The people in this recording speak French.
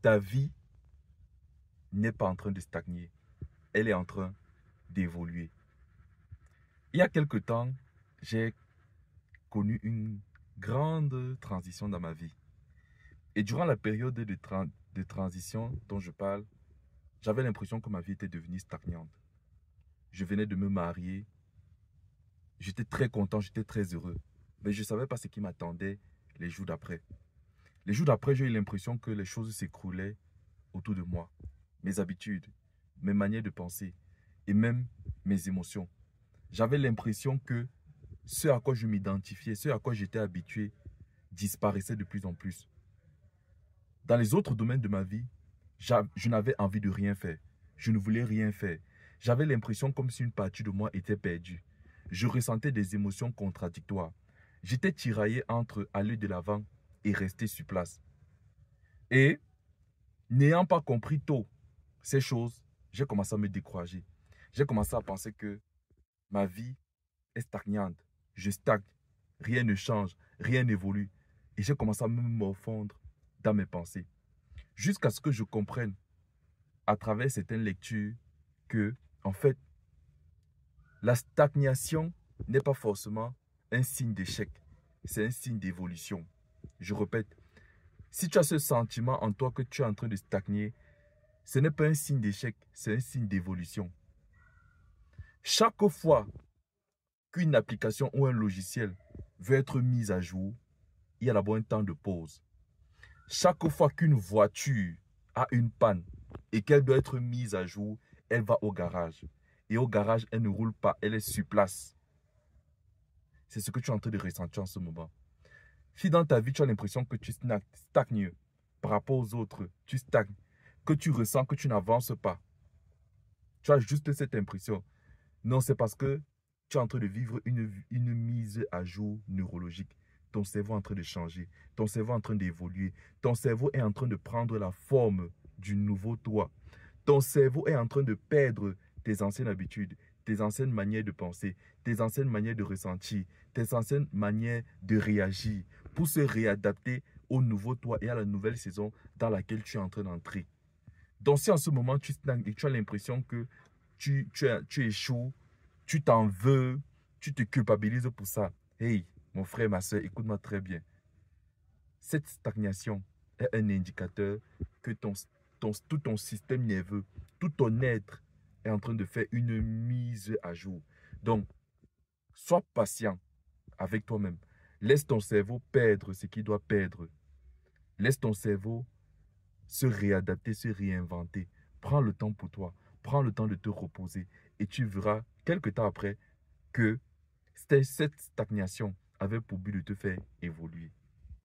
ta vie n'est pas en train de stagner. Elle est en train d'évoluer. Il y a quelque temps, j'ai connu une grande transition dans ma vie. Et durant la période de transition dont je parle, j'avais l'impression que ma vie était devenue stagnante. Je venais de me marier. J'étais très content, j'étais très heureux. Mais je ne savais pas ce qui m'attendait les jours d'après. Les jours d'après, j'ai eu l'impression que les choses s'écroulaient autour de moi. Mes habitudes, mes manières de penser et même mes émotions. J'avais l'impression que ce à quoi je m'identifiais, ce à quoi j'étais habitué, disparaissait de plus en plus. Dans les autres domaines de ma vie, je n'avais envie de rien faire. Je ne voulais rien faire. J'avais l'impression comme si une partie de moi était perdue. Je ressentais des émotions contradictoires. J'étais tiraillé entre aller de l'avant et rester sur place. Et n'ayant pas compris tôt ces choses, j'ai commencé à me décourager. J'ai commencé à penser que ma vie est stagnante. Je stagne. Rien ne change. Rien n'évolue. Et j'ai commencé à me morfondre dans mes pensées. Jusqu'à ce que je comprenne à travers certaines lectures que, en fait, la stagnation n'est pas forcément un signe d'échec. C'est un signe d'évolution. Je répète, si tu as ce sentiment en toi que tu es en train de stagner, ce n'est pas un signe d'échec, c'est un signe d'évolution. Chaque fois qu'une application ou un logiciel veut être mis à jour, il y a d'abord un temps de pause. Chaque fois qu'une voiture a une panne et qu'elle doit être mise à jour, elle va au garage. Et au garage, elle ne roule pas, elle est sur place. C'est ce que tu es en train de ressentir en ce moment. Si dans ta vie, tu as l'impression que tu stagnes par rapport aux autres, tu stagnes, que tu ressens que tu n'avances pas, tu as juste cette impression. Non, c'est parce que tu es en train de vivre une mise à jour neurologique. Ton cerveau est en train de changer. Ton cerveau est en train d'évoluer. Ton cerveau est en train de prendre la forme du nouveau toi. Ton cerveau est en train de perdre tes anciennes habitudes, tes anciennes manières de penser, tes anciennes manières de ressentir, tes anciennes manières de réagir pour se réadapter au nouveau toi et à la nouvelle saison dans laquelle tu es en train d'entrer. Donc si en ce moment tu stagnes et tu as l'impression que tu échoues, tu t'en veux, tu te culpabilises pour ça. Hey, mon frère, ma soeur, écoute-moi très bien. Cette stagnation est un indicateur que tout ton système nerveux, tout ton être est en train de faire une mise à jour. Donc, sois patient avec toi-même. Laisse ton cerveau perdre ce qu'il doit perdre. Laisse ton cerveau se réadapter, se réinventer. Prends le temps pour toi. Prends le temps de te reposer. Et tu verras, quelque temps après, que cette stagnation avait pour but de te faire évoluer.